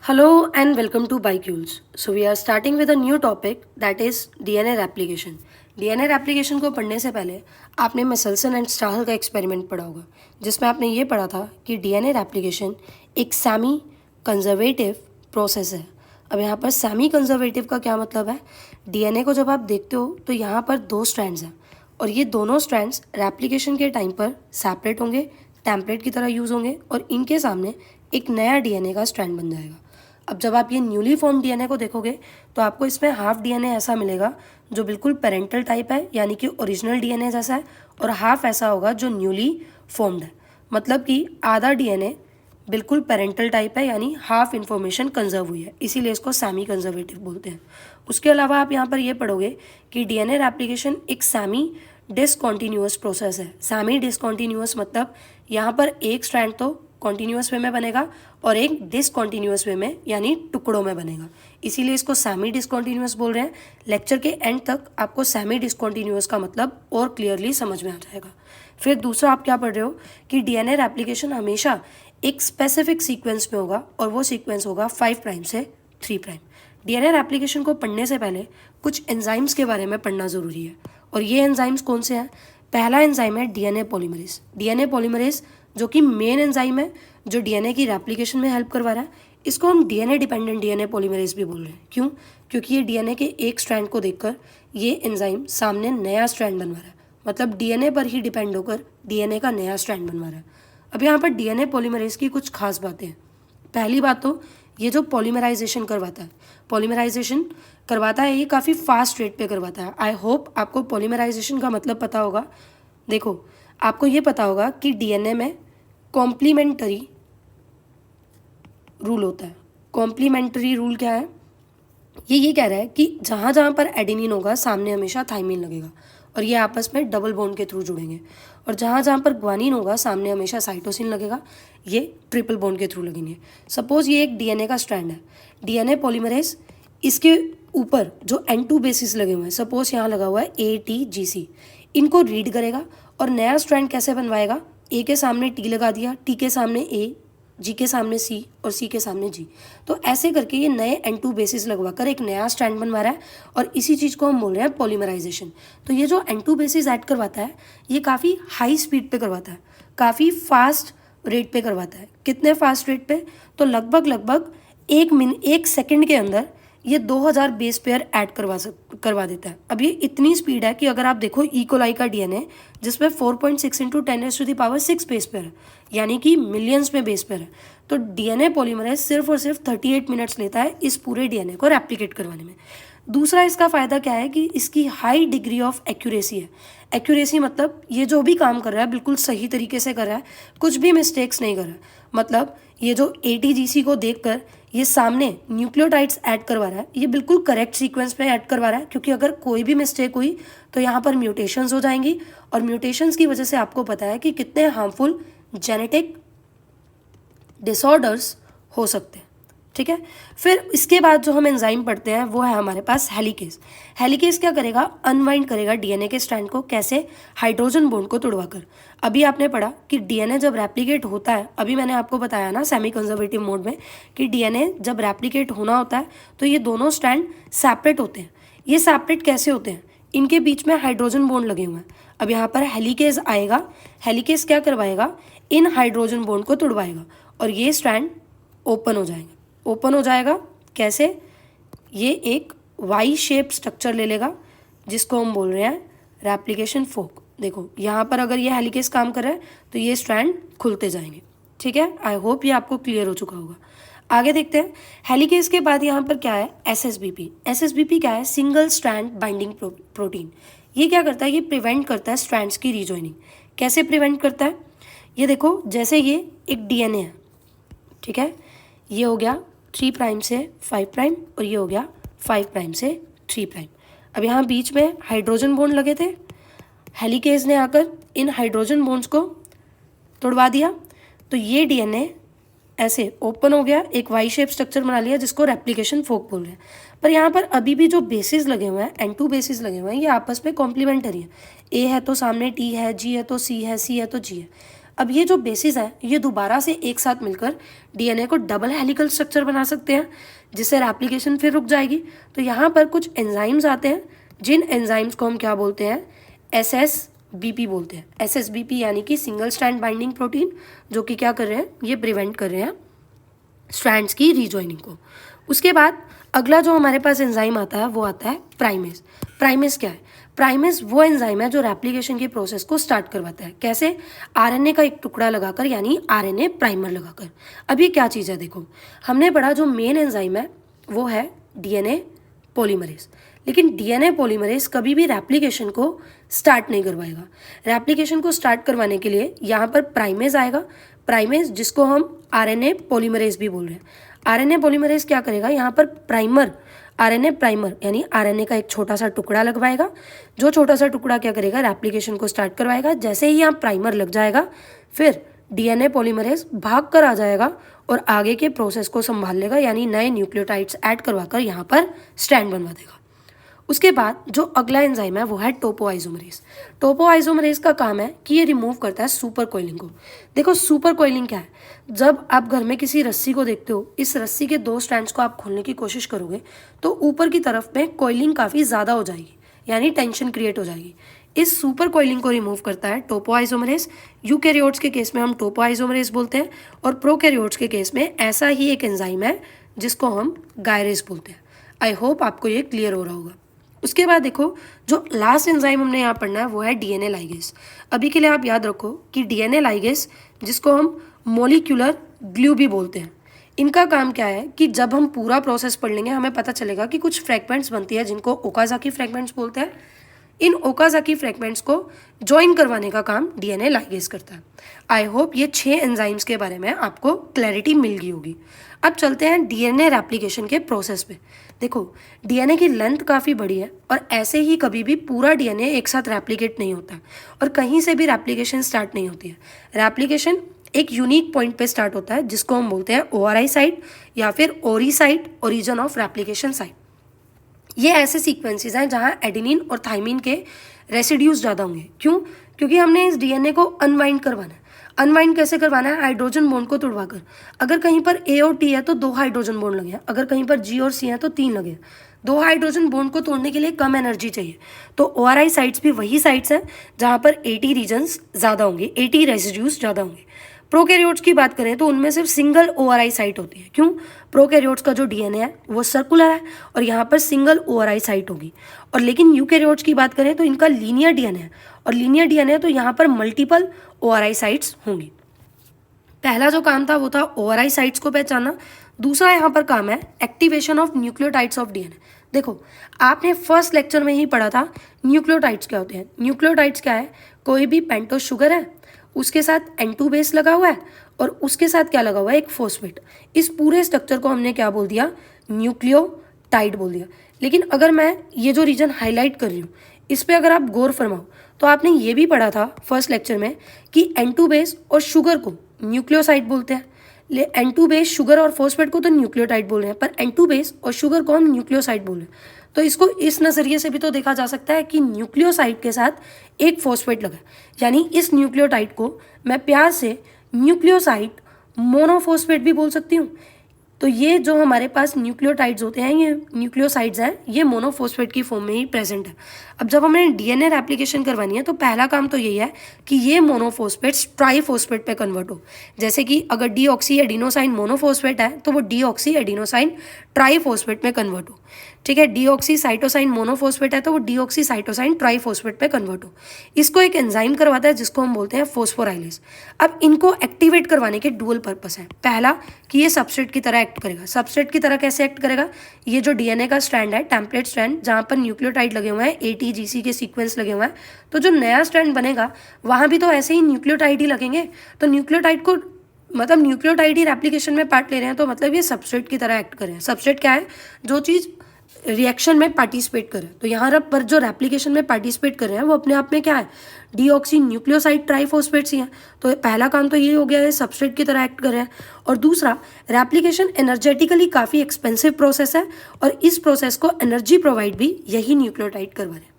Hello and welcome to BiQules. So we are starting with a new topic that is DNA replication. DNA replication को पढ़ने से पहले आपने मेसल्सन and स्टाहल का experiment पढ़ा होगा जिसमें आपने ये पढ़ा था कि DNA replication एक सेमी कंजर्वेटिव प्रोसेस है। अब यहाँ पर सेमी कंजर्वेटिव का क्या मतलब है? DNA को जब आप देखते हो तो यहाँ पर दो स्ट्रैंड्स हैं और ये दोनों स्ट्रैंड्स रेप्लिकेशन के टाइम पर सेपरेट होंगे, टेम्पलेट की तरह यूज़ होंगे और इनके सामने एक नया DNA का स्ट्रैंड बन जाएगा। अब जब आप ये न्यूली फॉर्म डीएनए को देखोगे तो आपको इसमें हाफ डीएनए ऐसा मिलेगा जो बिल्कुल पेरेंटल टाइप है यानी कि ओरिजिनल डीएनए जैसा है और हाफ ऐसा होगा जो न्यूली फॉर्म्ड है। मतलब कि आधा डीएनए बिल्कुल पेरेंटल टाइप है यानी हाफ इन्फॉर्मेशन कंजर्व हुई है, इसीलिए इसको सेमी कंजर्वेटिव बोलते हैं। उसके अलावा आप यहाँ पर ये पढ़ोगे कि डीएनए रेप्लिकेशन एक सेमी डिसकॉन्टीन्यूअस प्रोसेस है। सेमी डिसकॉन्टीन्यूअस मतलब यहाँ पर एक स्ट्रैंड तो कॉन्टीन्यूअस वे में बनेगा और एक डिसकॉन्टीन्यूअस वे में यानी टुकड़ों में बनेगा, इसीलिए इसको सेमी डिसकॉन्टीन्यूअस बोल रहे हैं। लेक्चर के एंड तक आपको सेमी डिसकॉन्टीन्यूअस का मतलब और क्लियरली समझ में आ जाएगा। फिर दूसरा आप क्या पढ़ रहे हो कि डीएनए रेप्लिकेशन हमेशा एक स्पेसिफिक सीक्वेंस में होगा और वो सीक्वेंस होगा 5 प्राइम से 3 प्राइम। डीएनए रेप्लिकेशन को पढ़ने से पहले कुछ एंजाइम्स के बारे में पढ़ना ज़रूरी है और ये एंजाइम्स कौन से हैं? पहला एंजाइम है डीएनए पॉलीमरेज। डीएनए पॉलीमरेज जो कि मेन एंजाइम है जो डीएनए की रेप्लिकेशन में हेल्प करवा रहा है, इसको हम डीएनए डिपेंडेंट डीएनए पॉलीमरेज भी बोल रहे हैं। क्यों? क्योंकि ये डीएनए के एक स्ट्रैंड को देखकर ये एंजाइम सामने नया स्ट्रैंड बनवा रहा है, मतलब डीएनए पर ही डिपेंड होकर डीएनए का नया स्ट्रैंड बनवा रहा है। अब यहाँ पर डीएनए पॉलीमरेज की कुछ खास बातें हैं। पहली बात तो ये जो पॉलीमराइजेशन करवाता है ये काफ़ी फास्ट रेट पे करवाता है। आई होप आपको पॉलीमराइजेशन का मतलब पता होगा। देखो, आपको ये पता होगा कि डीएनए में कॉम्प्लीमेंट्री रूल होता है। कॉम्प्लीमेंट्री रूल क्या है? ये कह रहा है कि जहाँ जहाँ पर एडेनिन होगा सामने हमेशा थाइमिन लगेगा और ये आपस में डबल बॉन्ड के थ्रू जुड़ेंगे, और जहाँ जहाँ पर ग्वानिन होगा सामने हमेशा साइटोसिन लगेगा, ये ट्रिपल बॉन्ड के थ्रू लगेंगे। सपोज ये एक डीएनए का स्ट्रैंड है, डीएनए पॉलीमरेज, इसके ऊपर जो N2 बेसिस लगे हुए हैं, सपोज यहाँ लगा हुआ है ATGC, इनको रीड करेगा और नया स्ट्रैंड कैसे बनवाएगा? ए के सामने टी लगा दिया, टी के सामने ए, जी के सामने सी और सी के सामने जी। तो ऐसे करके ये नए N2 बेसिस लगवा कर एक नया स्ट्रैंड बनवा रहा है और इसी चीज़ को हम बोल रहे हैं पॉलीमराइजेशन। तो ये जो N2 बेसिस ऐड करवाता है ये काफ़ी हाई स्पीड पे करवाता है, काफ़ी फास्ट रेट पे करवाता है। कितने फास्ट रेट पे? तो लगभग 1 सेकेंड के अंदर ये 2000 बेस पेयर ऐड करवा देता है। अब ये इतनी स्पीड है कि अगर आप देखो इकोलाई का डीएनए जिसमें 4.6 × 10⁻⁶ बेस पेयर है, यानी कि मिलियंस में बेस पेयर है, तो डीएनए पॉलीमरेज सिर्फ और सिर्फ 38 मिनट्स लेता है इस पूरे डीएनए को रेप्लिकेट करवाने में। दूसरा इसका फ़ायदा क्या है कि इसकी हाई डिग्री ऑफ एक्यूरेसी है। एक्यूरेसी मतलब ये जो भी काम कर रहा है बिल्कुल सही तरीके से कर रहा है, कुछ भी मिस्टेक्स नहीं कर रहा है। मतलब ये जो ATGC को देखकर ये सामने न्यूक्लियोटाइड्स ऐड करवा रहा है, ये बिल्कुल करेक्ट सीक्वेंस में ऐड करवा रहा है, क्योंकि अगर कोई भी मिस्टेक हुई तो यहाँ पर म्यूटेशंस हो जाएंगी और म्यूटेशंस की वजह से आपको पता है कि कितने हार्मफुल जेनेटिक डिसऑर्डर्स हो सकते हैं। ठीक है, फिर इसके बाद जो हम एंजाइम पढ़ते हैं वो है हमारे पास हेलिकेज। हेलिकेज क्या करेगा? अनवाइंड करेगा डीएनए के स्ट्रैंड को। कैसे? हाइड्रोजन बॉन्ड को तोड़वाकर। अभी आपने पढ़ा कि डीएनए जब रेप्लिकेट होता है, अभी मैंने आपको बताया ना सेमी कंजर्वेटिव मोड में कि डीएनए जब रेप्लिकेट होना होता है तो ये दोनों स्ट्रैंड सेपरेट होते हैं। ये सेपरेट कैसे होते हैं? इनके बीच में हाइड्रोजन बॉन्ड लगे हुए हैं। अब यहाँ पर हेलिकेज आएगा, हेलिकेज क्या करवाएगा? इन हाइड्रोजन बॉन्ड को तोड़वाएगा और ये स्ट्रैंड ओपन हो जाएगा। ओपन हो जाएगा कैसे? ये एक वाई शेप स्ट्रक्चर ले लेगा जिसको हम बोल रहे हैं रेप्लिकेशन फोक। देखो यहाँ पर अगर ये हेलिकेज काम कर रहा है तो ये स्ट्रैंड खुलते जाएंगे। ठीक है, आई होप ये आपको क्लियर हो चुका होगा। आगे देखते हैं। हेलिकेज के बाद यहाँ पर क्या है? SSBP। SSBP क्या है? Single strand binding protein. ये क्या करता है? ये प्रिवेंट करता है स्ट्रैंड्स की रीजॉइनिंग। कैसे प्रिवेंट करता है? ये देखो, जैसे ये एक डीएनए है, ठीक है, ये हो गया 3 प्राइम से 5 प्राइम और ये हो गया 5 प्राइम से 3 प्राइम। अब यहाँ बीच में हाइड्रोजन बॉन्ड लगे थे, हेलिकेज ने आकर इन हाइड्रोजन बॉन्ड्स को तोड़वा दिया, तो ये डीएनए ऐसे ओपन हो गया, एक वाई शेप स्ट्रक्चर बना लिया जिसको रेप्लिकेशन फोक बोल रहे हैं। पर यहाँ पर अभी भी जो बेसिस लगे हुए हैं, N2 बेसिस लगे हुए हैं, ये आपस में कॉम्प्लीमेंटरी है। A है तो सामने T है, G है तो C है, C है तो G है। अब ये जो बेसिस हैं ये दोबारा से एक साथ मिलकर डीएनए को डबल हेलिकल स्ट्रक्चर बना सकते हैं, जिससे रेप्लिकेशन फिर रुक जाएगी। तो यहाँ पर कुछ एंजाइम्स आते हैं, जिन एंजाइम्स को हम क्या बोलते हैं, SSBP बोलते हैं। SSBP यानी कि सिंगल स्ट्रैंड बाइंडिंग प्रोटीन, जो कि क्या कर रहे हैं, ये प्रिवेंट कर रहे हैं स्ट्रैंड्स की रीजॉइनिंग को। उसके बाद अगला जो हमारे पास एंजाइम आता है वो आता है प्राइमेस। प्राइमेस क्या है? प्राइमेस वो एंजाइम है जो रेप्लिकेशन की प्रोसेस को स्टार्ट करवाता है। कैसे? आरएनए का एक टुकड़ा लगाकर, यानी आरएनए प्राइमर लगाकर। अब ये क्या चीज़ है? देखो, हमने पढ़ा जो मेन एंजाइम है वो है डीएनए पॉलीमरेज, लेकिन डीएनए पॉलीमरेज कभी भी रेप्लिकेशन को स्टार्ट नहीं करवाएगा। रेप्लिकेशन को स्टार्ट करवाने के लिए यहाँ पर प्राइमेज आएगा, प्राइमेज जिसको हम आरएनए पॉलीमरेज भी बोल रहे हैं। आरएनए पॉलीमरेज क्या करेगा? यहाँ पर प्राइमर, आरएनए प्राइमर यानी आरएनए का एक छोटा सा टुकड़ा लगवाएगा। जो छोटा सा टुकड़ा क्या करेगा? रेप्लिकेशन को स्टार्ट करवाएगा। जैसे ही यहाँ प्राइमर लग जाएगा, फिर डीएनए पॉलीमरेज भाग कर आ जाएगा और आगे के प्रोसेस को संभाल लेगा, यानी नए न्यूक्लियोटाइड्स ऐड करवाकर यहाँ पर स्ट्रैंड बनवा देगा। उसके बाद जो अगला एंजाइम है वो है टोपोआइसोमरेज। टोपोआइसोमरेज का काम है कि ये रिमूव करता है सुपर कोइलिंग को। देखो, सुपर कोइलिंग क्या है? जब आप घर में किसी रस्सी को देखते हो, इस रस्सी के 2 स्ट्रैंड्स को आप खोलने की कोशिश करोगे तो ऊपर की तरफ में कोइलिंग काफ़ी ज़्यादा हो जाएगी, यानी टेंशन क्रिएट हो जाएगी। इस सुपर कोइलिंग को रिमूव करता है टोपोआइसोमरेज। यूकैरियोट्स के केस में हम टोपोआइसोमरेज बोलते हैं, और प्रोकैरियोट्स के केस में ऐसा ही एक एंजाइम है जिसको हम गायरेज बोलते हैं। आई होप आपको ये क्लियर हो रहा होगा। उसके बाद देखो, जो लास्ट एंजाइम हमने यहाँ पढ़ना है वो है डीएनए लाइगेज। अभी के लिए आप याद रखो कि डीएनए लाइगेज, जिसको हम मोलिक्यूलर ग्लू भी बोलते हैं, इनका काम क्या है कि जब हम पूरा प्रोसेस पढ़ लेंगे हमें पता चलेगा कि कुछ फ्रैगमेंट्स बनती है जिनको ओकाजाकी फ्रैगमेंट्स बोलते हैं। इन ओकाजाकी फ्रैगमेंट्स को ज्वाइन करवाने का काम डीएनए लाइगेज करता है। आई होप ये 6 एंजाइम्स के बारे में आपको क्लैरिटी मिल गई होगी। अब चलते हैं डीएनए रेप्लिकेशन के प्रोसेस पे। देखो, डीएनए की लेंथ काफ़ी बड़ी है और ऐसे ही कभी भी पूरा डीएनए एक साथ रेप्लिकेट नहीं होता और कहीं से भी रेप्लिकेशन स्टार्ट नहीं होती है। रेप्लिकेशन एक यूनिक पॉइंट पे स्टार्ट होता है जिसको हम बोलते हैं ओआरआई साइट या फिर ओरी site, origin of replication site. ये ऐसे सीक्वेंसेस हैं जहाँ एडेनिन और थाइमिन के रेसिड्यूज ज़्यादा होंगे। क्यों? क्योंकि हमने इस डीएनए को अनवाइंड करवाना है। अनवाइंड कैसे करवाना है? हाइड्रोजन बॉन्ड को तोड़वाकर। अगर कहीं पर ए और टी है तो 2 हाइड्रोजन बॉन्ड लगे हैं, अगर कहीं पर जी और सी है तो 3 लगे हैं। 2 हाइड्रोजन बॉन्ड को तोड़ने के लिए कम एनर्जी चाहिए, तो ओआरआई साइट्स भी वही साइट्स हैं जहाँ पर 80 रीजन्स ज़्यादा होंगे, 80 रेसिड्यूज ज़्यादा होंगे। प्रोकैरियोट्स की बात करें तो उनमें सिर्फ सिंगल ओआरआई साइट होती है। क्यों? प्रोकैरियोट्स का जो डीएनए है वो सर्कुलर है और यहाँ पर सिंगल ओआरआई साइट होगी। और लेकिन यूकैरियोट्स की बात करें तो इनका लीनियर डीएनए है, और लीनियर डीएनए तो यहाँ पर मल्टीपल ओआरआई साइट्स होंगी। पहला जो काम था वो था ओआरआई साइट्स को पहचानना। दूसरा यहाँ पर काम है activation of nucleotides of DNA. देखो, आपने फर्स्ट लेक्चर में ही पढ़ा था न्यूक्लियोटाइड्स क्या होते हैं। न्यूक्लियोटाइड्स क्या है? कोई भी पेंटोस शुगर है, उसके साथ N2 बेस लगा हुआ है और उसके साथ क्या लगा हुआ है? एक फॉस्फेट। इस पूरे स्ट्रक्चर को हमने क्या बोल दिया? न्यूक्लियोटाइड बोल दिया। लेकिन अगर मैं ये जो रीजन हाईलाइट कर रही हूँ इस पर अगर आप गौर फरमाओ तो आपने ये भी पढ़ा था फर्स्ट लेक्चर में कि N2 बेस और शुगर को न्यूक्लियोसाइड बोलते हैं। N2 बेस शुगर और फॉस्फेट को तो न्यूक्लियोटाइड बोल रहे हैं, पर N2 बेस और शुगर को हम न्यूक्लियोसाइड बोल रहे हैं। तो इसको इस नज़रिए से भी तो देखा जा सकता है कि न्यूक्लियोसाइड के साथ एक फॉस्फेट लगा, यानी इस न्यूक्लियोटाइड को मैं प्यार से न्यूक्लियोसाइड मोनोफॉस्फेट भी बोल सकती हूँ। तो ये जो हमारे पास न्यूक्लियोटाइड्स होते हैं, ये न्यूक्लियोसाइड्स हैं, ये मोनोफॉस्फेट की फॉर्म में ही प्रेजेंट है। अब जब हमें डीएनए रेप्लिकेशन करवानी है तो पहला काम तो यही है कि ये मोनोफॉस्फेट्स ट्राईफॉस्फेट पे कन्वर्ट हो। जैसे कि अगर डीऑक्सी एडिनोसाइन मोनोफॉस्फेट है तो वो डीऑक्सी एडिनोसाइन ट्राईफॉस्फेट में कन्वर्ट हो। ठीक है, डीऑक्सी साइटोसाइन मोनोफॉस्फेट है तो वो डीऑक्सी साइटोसाइन ट्राईफॉस्फेट पे कन्वर्ट हो। इसको एक एंजाइम करवाता है जिसको हम बोलते हैं फॉस्फोराइलेज। अब इनको एक्टिवेट करवाने के डुअल पर्पस है। पहला कि ये सबस्ट्रेट की तरह एक्ट करेगा। सबस्ट्रेट की तरह कैसे एक्ट करेगा? ये जो डीएनए का स्ट्रैंड है, टेम्पलेट स्ट्रैंड, जहाँ पर न्यूक्लियोटाइड लगे हुए हैं, ATGC के सीक्वेंस लगे हुए हैं, तो जो नया स्ट्रैंड बनेगा वहाँ भी तो ऐसे ही न्यूक्लियोटाइड ही लगेंगे। तो न्यूक्लियोटाइड को मतलब न्यूक्लियोटाइड ही रेप्लिकेशन में पार्ट ले रहे हैं, तो मतलब ये सबस्ट्रेट की तरह एक्ट कर रहे हैं। सबस्ट्रेट क्या है? जो चीज़ रिएक्शन में पार्टिसिपेट कर रहे हैं। तो यहाँ पर जो रेप्लिकेशन में पार्टिसिपेट कर रहे हैं वो अपने आप में क्या है? डीऑक्सी न्यूक्लियोसाइड ट्राईफॉस्फेट्स ही हैं। तो पहला काम तो ये हो गया है, सबस्ट्रेट की तरह एक्ट कर रहे हैं। और दूसरा, रेप्लिकेशन एनर्जेटिकली काफ़ी एक्सपेंसिव प्रोसेस है और इस प्रोसेस को एनर्जी प्रोवाइड भी यही न्यूक्लियोटाइड करवा रहे हैं।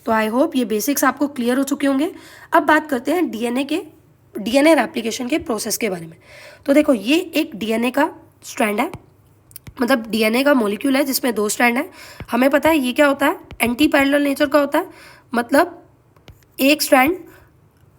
तो आई होप ये बेसिक्स आपको क्लियर हो चुके होंगे। अब बात करते हैं डीएनए के डीएनए रेप्लिकेशन के प्रोसेस के बारे में। तो देखो ये एक डीएनए का स्ट्रैंड है, मतलब डीएनए का मॉलिक्यूल है जिसमें 2 स्ट्रैंड है। हमें पता है ये क्या होता है, एंटी पैरेलल नेचर का होता है, मतलब एक स्ट्रैंड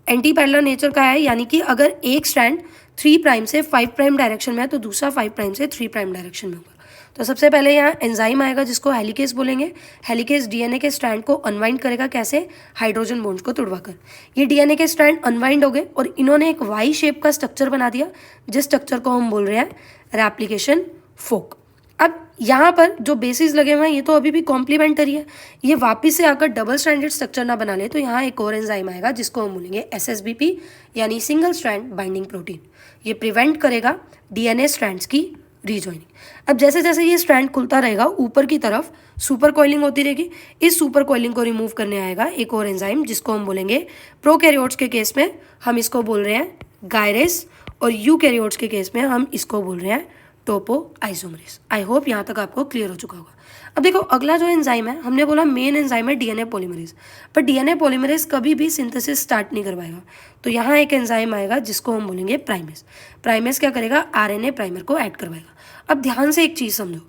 एंटी पैरेलल नेचर का है, यानी कि अगर एक स्ट्रैंड 3 प्राइम से 5 प्राइम डायरेक्शन में है तो दूसरा 5 प्राइम से 3 प्राइम डायरेक्शन में होगा। तो सबसे पहले यहाँ एंजाइम आएगा जिसको हेलिकेज बोलेंगे। हेलिकेज डीएनए के स्ट्रैंड को अनवाइंड करेगा, कैसे, हाइड्रोजन बॉन्ड्स को तोड़वाकर। ये डीएनए के स्ट्रैंड अनवाइंड हो गए और इन्होंने एक वाई शेप का स्ट्रक्चर बना दिया, जिस स्ट्रक्चर को हम बोल रहे हैं रेप्लिकेशन फोक। अब यहाँ पर जो बेसिस लगे हुए हैं ये तो अभी भी कॉम्प्लीमेंटरी है, ये वापस से आकर डबल स्ट्रैंडेड स्ट्रक्चर ना बना ले तो यहाँ एक और एंजाइम आएगा जिसको हम बोलेंगे SSBP यानी सिंगल स्ट्रैंड बाइंडिंग प्रोटीन। ये प्रिवेंट करेगा डीएनए स्ट्रैंड्स की रीजॉइनिंग। अब जैसे जैसे ये स्ट्रैंड खुलता रहेगा ऊपर की तरफ सुपर कॉइलिंग होती रहेगी। इस सुपर कॉइलिंग को रिमूव करने आएगा एक और एंजाइम जिसको हम बोलेंगे, प्रोकैरियोट्स के केस में हम इसको बोल रहे हैं गायरेस और यूकैरियोट्स के केस में हम इसको बोल रहे हैं टोपो आइसोमरेस। आई होप यहाँ तक आपको क्लियर हो चुका होगा। अब देखो अगला जो एंजाइम है, हमने बोला मेन एंजाइम है डीएनए पॉलीमरेज, पर डीएनए पॉलीमरेज कभी भी सिंथेसिस स्टार्ट नहीं करवाएगा। तो यहाँ एक एंजाइम आएगा जिसको हम बोलेंगे प्राइमेस। प्राइमेस क्या करेगा, आरएनए प्राइमर को ऐड करवाएगा। अब ध्यान से एक चीज़ समझो,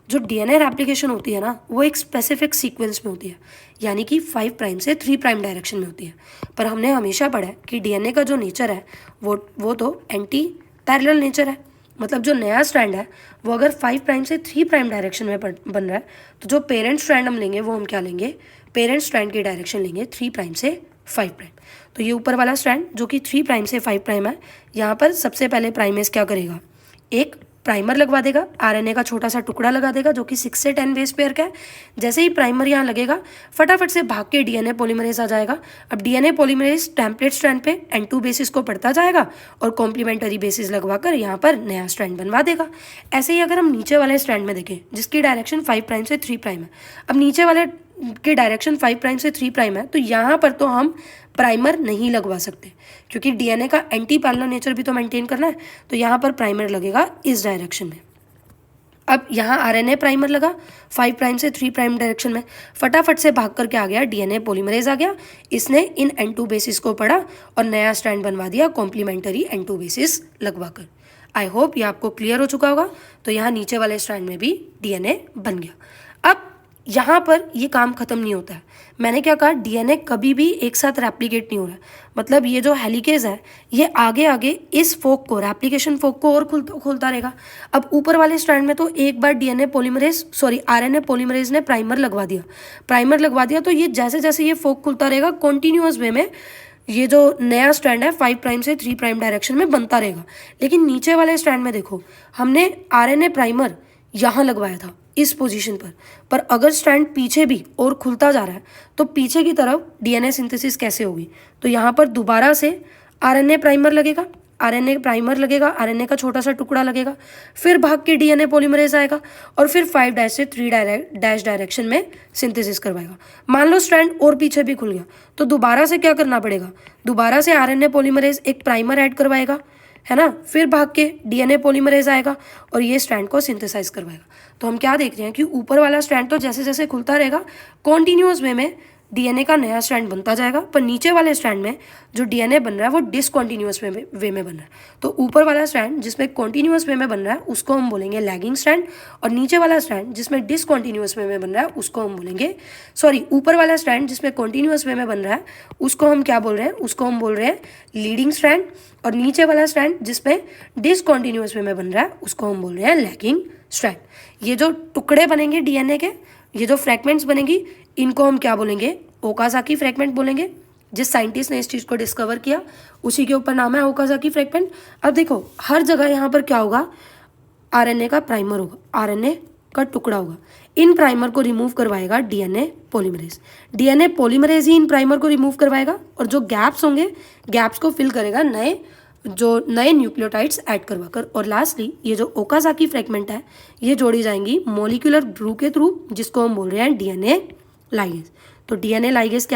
जो डीएनए रेप्लिकेशन होती है ना वो एक स्पेसिफिक सीक्वेंस में होती है, यानी कि 5 प्राइम से 3 प्राइम डायरेक्शन में होती है। पर हमने हमेशा पढ़ा है कि डीएनए का जो नेचर है वो तो एंटी पैरेलल नेचर है, मतलब जो नया स्ट्रैंड है वो अगर 5 प्राइम से 3 प्राइम डायरेक्शन में बन रहा है तो जो पेरेंट स्ट्रैंड हम लेंगे वो हम क्या लेंगे, पेरेंट स्ट्रैंड की डायरेक्शन लेंगे 3 प्राइम से 5 प्राइम। तो ये ऊपर वाला स्ट्रैंड जो कि 3 प्राइम से 5 प्राइम है, यहाँ पर सबसे पहले प्राइमेस क्या करेगा, एक प्राइमर लगवा देगा, आरएनए का छोटा सा टुकड़ा लगा देगा जो कि 6 से 10 बेस पेयर का है। जैसे ही प्राइमर यहाँ लगेगा फटाफट से भाग के डीएनए पॉलीमरेज आ जाएगा। अब डीएनए पॉलीमरेज टेम्पलेट स्ट्रैंड पे N2 बेसिस को पढ़ता जाएगा और कॉम्प्लीमेंटरी बेसिस लगवाकर यहाँ पर नया स्ट्रैंड बनवा देगा। ऐसे ही अगर हम नीचे वाले स्ट्रैंड में देखें जिसकी डायरेक्शन 5 प्राइम से 3 प्राइम है, अब नीचे वाले की डायरेक्शन 5 प्राइम से 3 प्राइम है तो यहाँ पर तो हम प्राइमर नहीं लगवा सकते क्योंकि डीएनए का एंटी पैरेलल नेचर भी तो मेंटेन करना है। तो यहाँ पर प्राइमर लगेगा इस डायरेक्शन में। अब यहाँ आरएनए प्राइमर लगा 5 प्राइम से 3 प्राइम डायरेक्शन में, फटाफट से भाग करके आ गया डीएनए पॉलीमरेज आ गया, इसने इन N2 बेसिस को पढ़ा और नया स्ट्रैंड बनवा दिया कॉम्प्लीमेंटरी N2 बेसिस लगवाकर। आई होप ये आपको क्लियर हो चुका होगा। तो यहाँ नीचे वाले स्ट्रैंड में भी डीएनए बन गया। अब यहाँ पर ये काम खत्म नहीं होता है। मैंने क्या कहा, डीएनए कभी भी एक साथ रेप्लिकेट नहीं हो रहा है, मतलब ये जो हेलिकेज है ये आगे आगे इस फोक को, रेप्लिकेशन फोक को और खोलता रहेगा। अब ऊपर वाले स्ट्रैंड में तो एक बार आरएनए पॉलीमरेज ने प्राइमर लगवा दिया तो ये जैसे जैसे ये फोक खुलता रहेगा कॉन्टिन्यूअस वे में ये जो नया स्ट्रैंड है 5 प्राइम से 3 प्राइम डायरेक्शन में बनता रहेगा। लेकिन नीचे वाले स्ट्रैंड में देखो हमने आरएनए प्राइमर यहाँ लगवाया था इस पोजीशन पर अगर स्ट्रैंड पीछे भी और खुलता जा रहा है तो पीछे की तरफ डीएनए सिंथेसिस कैसे होगी, तो यहाँ पर दोबारा से आरएनए प्राइमर लगेगा, आरएनए का छोटा सा टुकड़ा लगेगा, फिर भाग के डीएनए पॉलीमरेज आएगा और फिर 5' से 3' डायरेक्शन में सिंथेसिस करवाएगा। मान लो स्ट्रैंड और पीछे भी खुल गया तो दोबारा से क्या करना पड़ेगा, दोबारा से आरएनए पॉलीमरेज एक प्राइमर ऐड करवाएगा, है ना, फिर भाग के डीएनए पॉलीमरेज आएगा और ये स्ट्रैंड को सिंथेसाइज करवाएगा। तो हम क्या देख रहे हैं कि ऊपर वाला स्ट्रैंड तो जैसे जैसे खुलता रहेगा कॉन्टिन्यूअस वे में डीएनए का नया स्ट्रैंड बनता जाएगा, पर नीचे वाले स्ट्रैंड में जो डीएनए बन रहा है वो डिसकॉन्टिन्यूअस वे में बन रहा है। तो ऊपर वाला स्ट्रैंड जिसमें कॉन्टिन्यूअस वे में बन रहा है उसको हम बोलेंगे लैगिंग स्ट्रैंड, और नीचे वाला स्ट्रैंड जिसमें डिसकॉन्टिन्यूअस वे में बन रहा है उसको हम बोलेंगे ऊपर वाला स्ट्रैंड जिसमें कॉन्टिन्यूअस वे में बन रहा है उसको हम क्या बोल रहे हैं, उसको हम बोल रहे हैं लीडिंग स्ट्रैंड, और नीचे वाला स्ट्रैंड जिसमें डिसकॉन्टिन्यूअस वे में बन रहा है उसको हम बोल रहे हैं लैगिंग स्ट्रैंड। ये जो टुकड़े बनेंगे डीएनए के, ये जो फ्रैगमेंट्स बनेंगी इनको हम क्या बोलेंगे, ओकाज़ाकी फ्रैगमेंट बोलेंगे। जिस साइंटिस्ट ने इस चीज़ को डिस्कवर किया उसी के ऊपर नाम है ओकाज़ाकी फ्रैगमेंट। अब देखो हर जगह यहाँ पर क्या होगा, आरएनए का प्राइमर होगा, आरएनए का टुकड़ा होगा, इन प्राइमर को रिमूव करवाएगा डीएनए पॉलीमरेज ही इन प्राइमर को रिमूव करवाएगा और जो गैप्स होंगे गैप्स को फिल करेगा नए न्यूक्लियोटाइड्स ऐड करवाकर। और लास्टली ये जो ओकाज़ाकी फ्रैगमेंट है ये जोड़ी जाएंगी मॉलिक्यूलर ग्लू के थ्रू जिसको हम बोल रहे हैं डीएनए लाइगेज। तो डीएनए लाइगेज क्या